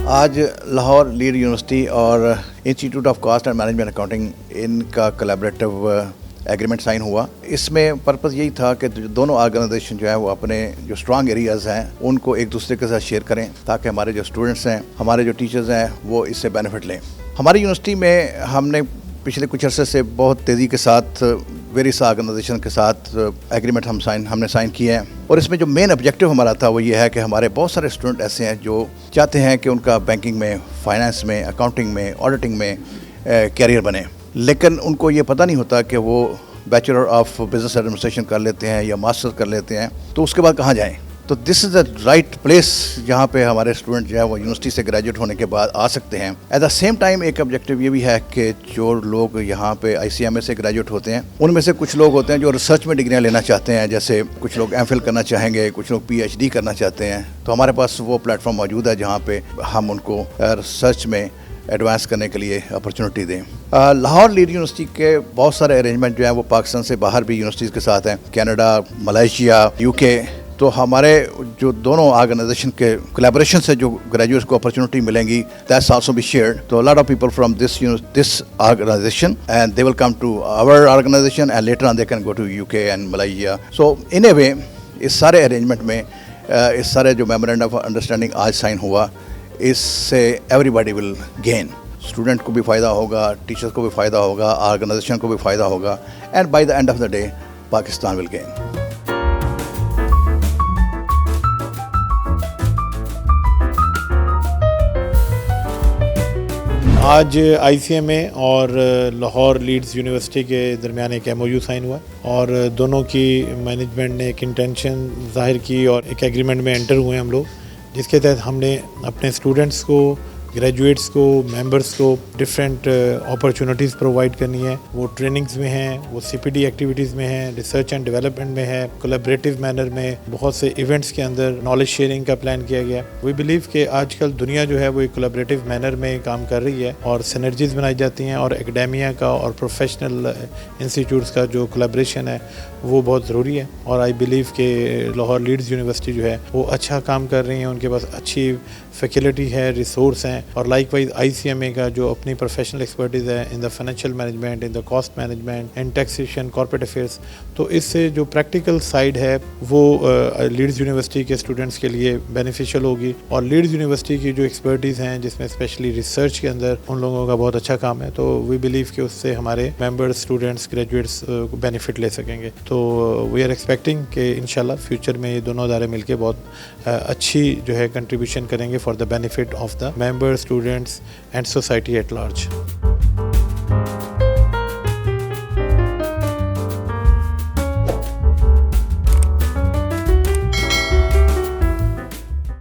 آج Lahore Leads university اور institute of cost and management accounting ان کا کولیبریٹو ایگریمنٹ سائن ہوا. اس میں پرپز یہی تھا کہ دونوں آرگنائزیشن جو ہے وہ اپنے جو اسٹرانگ ایریاز ہیں ان کو ایک دوسرے کے ساتھ شیئر کریں تاکہ ہمارے جو اسٹوڈنٹس ہیں, ہمارے جو ٹیچرز ہیں وہ اس سے بینیفٹ لیں. ہماری یونیورسٹی میں ہم نے پچھلے کچھ عرصے سے بہت تیزی کے ساتھ ویریس آرگنائزیشن کے ساتھ ایگریمنٹ ہم نے سائن کیے ہیں, اور اس میں جو مین آبجیکٹیو ہمارا تھا وہ یہ ہے کہ ہمارے بہت سارے اسٹوڈنٹ ایسے ہیں جو چاہتے ہیں کہ ان کا بینکنگ میں, فائنانس میں, اکاؤنٹنگ میں, آڈیٹنگ میں کیریئر بنے, لیکن ان کو یہ پتہ نہیں ہوتا کہ وہ بیچلر آف بزنس ایڈمنسٹریشن کر لیتے ہیں یا ماسٹر کر لیتے ہیں تو اس کے بعد کہاں جائیں. تو دس از دا رائٹ پلیس جہاں پہ ہمارے اسٹوڈنٹ جو ہے وہ یونیورسٹی سے گریجویٹ ہونے کے بعد آ سکتے ہیں. ایٹ دا سیم ٹائم ایک آبجیکٹیو یہ بھی ہے کہ جو لوگ یہاں پہ آئی سی ایم اے سے گریجویٹ ہوتے ہیں ان میں سے کچھ لوگ ہوتے ہیں جو ریسرچ میں ڈگریاں لینا چاہتے ہیں, جیسے کچھ لوگ ایم فل کرنا چاہیں گے, کچھ لوگ پی ایچ ڈی کرنا چاہتے ہیں. تو ہمارے پاس وہ پلیٹ فارم موجود ہے جہاں پہ ہم ان کو ریسرچ میں ایڈوانس کرنے کے لیے اپرچونٹی دیں. لاہور لیڈ یونیورسٹی کے بہت سارے ارینجمنٹ جو ہیں وہ پاکستان سے باہر بھی یونیورسٹیز کے ساتھ ہیں, کینیڈا, ملائیشیا, یو کے. تو ہمارے جو دونوں آرگنائزیشن کے کولیبریشن سے جو گریجویٹس کو اپرچونٹی ملیں گی, دیٹس آلسو بی شیئرڈ. تو lot of people from this organisation and they will come to our organisation and later on they can go to U K and Malaysia. So in a way اس سارے arrangement میں اس سارے جو memorandum of understanding آج sign ہوا, اس سے everybody will gain. Student کو بھی فائدہ ہوگا, ٹیچرس کو بھی فائدہ ہوگا, آرگنائزیشن کو بھی فائدہ ہوگا, and by the and of the day Pakistan will gain. آج آئی سی ایم اے اور لاہور لیڈز یونیورسٹی کے درمیان ایک ایم او یو سائن ہوا اور دونوں کی مینجمنٹ نے ایک انٹینشن ظاہر کی اور ایک ایگریمنٹ میں انٹر ہوئے ہم لوگ, جس کے تحت ہم نے اپنے اسٹوڈنٹس کو, گریجویٹس کو, ممبرس کو ڈفرینٹ اپرچونیٹیز پرووائڈ کرنی ہے. وہ ٹریننگز میں ہیں, وہ سی پی ڈی ایکٹیویٹیز میں ہیں, ریسرچ اینڈ ڈیولپمنٹ میں ہے, کولیبریٹیو مینر میں بہت سے ایونٹس کے اندر نالج شیئرنگ کا پلان کیا گیا. وی بلیو کہ آج کل دنیا جو ہے وہ ایک کولیبریٹیو مینر میں کام کر رہی ہے اور سینرجیز بنائی جاتی ہیں, اور اکیڈیمیا کا اور پروفیشنل انسٹیٹیوٹس کا جو کولیبریشن ہے وہ بہت ضروری ہے. اور آئی بلیو کہ لاہور لیڈز یونیورسٹی جو ہے وہ اچھا کام کر رہی ہیں, ان کے پاس اچھی فیکلٹی ہے, ریسورس ہیں, اور likewise I C M A کا جو اپنی پروفیشنل ایکسپرٹیز ہے in the financial management, in the cost management, in taxation, corporate affairs. تو اس سے جو پریکٹیکل سائڈ ہے وہ لیڈز یونیورسٹی کے اسٹوڈنٹس کے لیے بینیفیشیل ہوگی. اور لیڈز یونیورسٹی کی جو ایکسپرٹیز ہیں جس میں اسپیشلی ریسرچ کے اندر ان لوگوں کا بہت اچھا کام ہے, تو وی بلیو کہ اس سے ہمارے ممبرس, اسٹوڈنٹس, گریجویٹس بینیفٹ لے سکیں گے. تو وی آر ایکسپیکٹنگ کہ انشاءاللہ فیوچر میں یہ دونوں ادارے مل کے بہت اچھی جو ہے کنٹریبیوشن کریں گے for the benefit of the member, students and society at large.